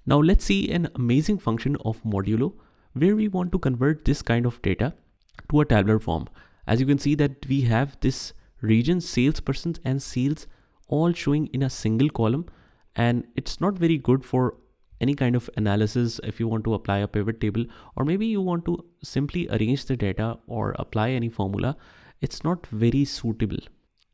Now let's see an amazing function of Modulo where we want to convert this kind of data to a tabular form. As you can see that we have this region, salespersons and sales all showing in a single column, and it's not very good for any kind of analysis if you want to apply a pivot table, or maybe you want to simply arrange the data or apply any formula. It's not very suitable.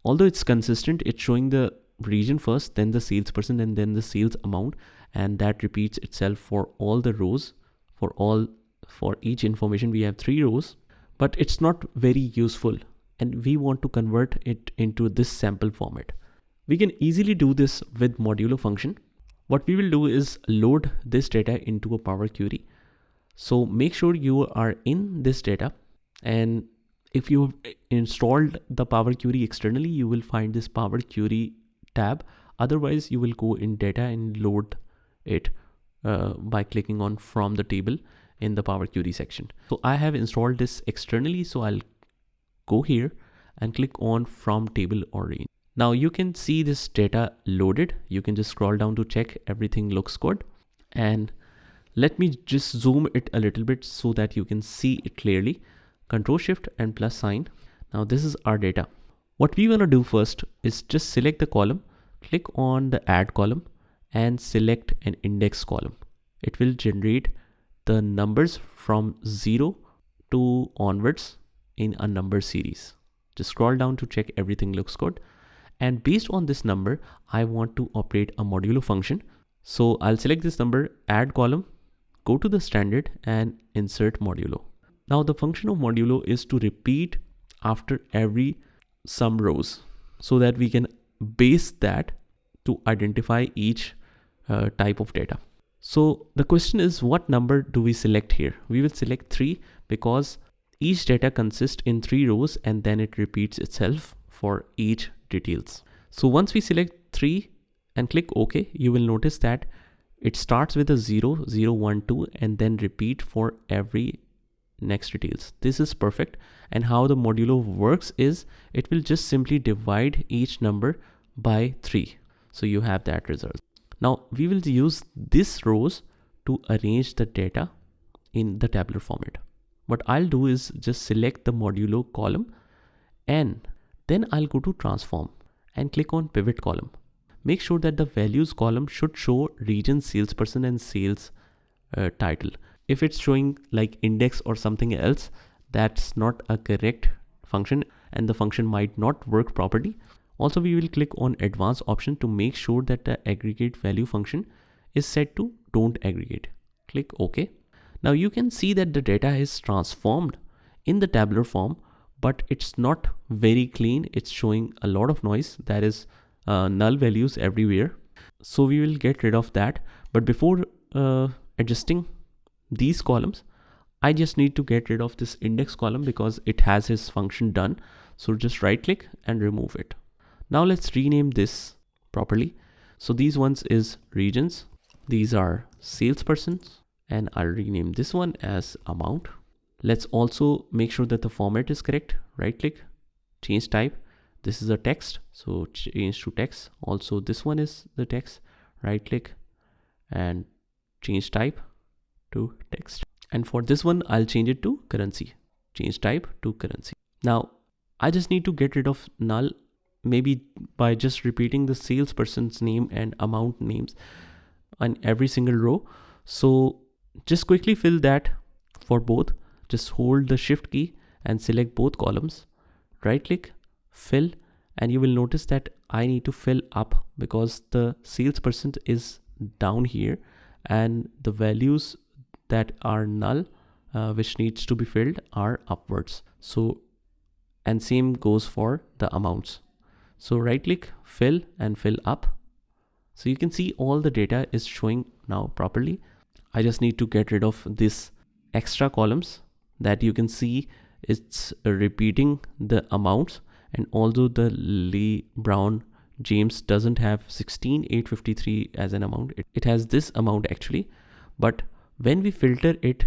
Although it's consistent, it's showing the region first, then the salesperson, and then the sales amount, and that repeats itself for all the rows. For each information we have 3 rows, but it's not very useful, and we want to convert it into this sample format. We can easily do this with Modulo function. What we will do is load this data into a Power Query. So make sure you are in this data, and if you've installed the Power Query externally, you will find this Power Query tab. Otherwise, you will go in data and load it by clicking on from the table in the Power Query section. So I have installed this externally, so I'll go here and click on from table or range. Now you can see this data loaded. You can just scroll down to check everything looks good, and let me just zoom it a little bit so that you can see it clearly. Control Shift and plus sign. Now this is our data. What we want to do first is just select the column, click on the add column and select an index column. It will generate the numbers from 0 to onwards in a number series. Just scroll down to check everything looks good. And based on this number, I want to operate a Modulo function. So I'll select this number, add column, go to the standard and insert Modulo. Now the function of Modulo is to repeat after every sum rows so that we can base that to identify each type of data. So the question is, what number do we select here? We will select 3 because each data consists in 3 rows and then it repeats itself for each details. So once we select 3 and click OK, you will notice that it starts with a 0, 0, 1, 2 and then repeat for every next details. This is perfect. And how the Modulo works is it will just simply divide each number by 3. So you have that result. Now we will use these rows to arrange the data in the tabular format. What I'll do is just select the Modulo column and then I'll go to transform and click on pivot column. Make sure that the values column should show region, salesperson and sales title. If it's showing like index or something else, that's not a correct function and the function might not work properly. Also, we will click on advanced option to make sure that the aggregate value function is set to don't aggregate. Click OK. Now you can see that the data is transformed in the tabular form, but it's not very clean. It's showing a lot of noise, that is null values everywhere. So we will get rid of that. But before adjusting these columns, I just need to get rid of this index column because it has its function done. So just right click and remove it. Now let's rename this properly. So these ones is regions. These are salespersons, and I'll rename this one as amount. Let's also make sure that the format is correct. Right click, change type. This is a text, so change to text. Also this one is the text. Right click and change type to text. And for this one, I'll change it to currency. Change type to currency. Now I just need to get rid of null, maybe by just repeating the salesperson's name and amount names on every single row. So just quickly fill that for both. Just hold the shift key and select both columns. Right click, fill, and you will notice that I need to fill up because the salesperson is down here and the values that are null which needs to be filled are upwards. So, and same goes for the amounts. So right click, fill and fill up. So you can see all the data is showing now properly. I just need to get rid of this extra columns that you can see it's repeating the amounts. And although the Lee Brown James doesn't have 16,853 as an amount, it has this amount actually. But when we filter it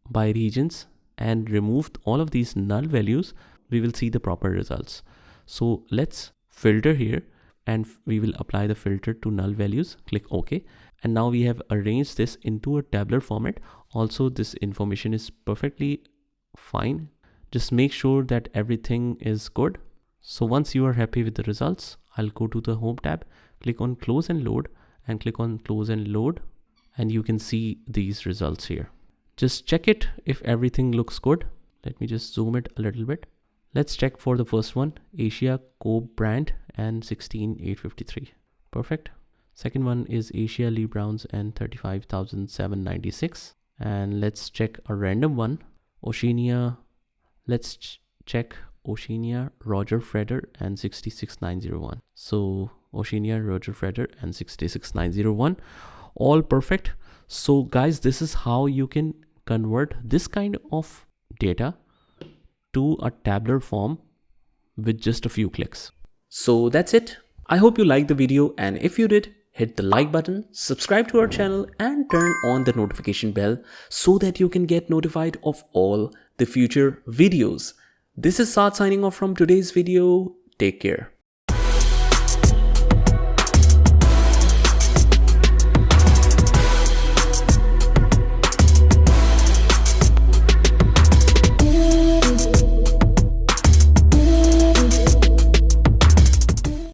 by regions and remove all of these null values, we will see the proper results. So let's filter here and we will apply the filter to null values. Click OK. And now we have arranged this into a tabular format. Also, this information is perfectly fine. Just make sure that everything is good. So once you are happy with the results, I'll go to the home tab, click on close and load, and click on close and load, and you can see these results here. Just check it if everything looks good. Let me just zoom it a little bit. Let's check for the first one, Asia Cope brand and 16853. Perfect. Second one is Asia Lee Browns and 35,796. And let's check a random one, Oceania. Let's check Oceania Roger Federer and 66901. So Oceania Roger Federer and 66901, all perfect. So guys, this is how you can convert this kind of data to a tabular form with just a few clicks. So that's it. I hope you liked the video, and if you did, hit the like button, subscribe to our channel, and turn on the notification bell so that you can get notified of all the future videos. This is Saad signing off from today's video. Take care.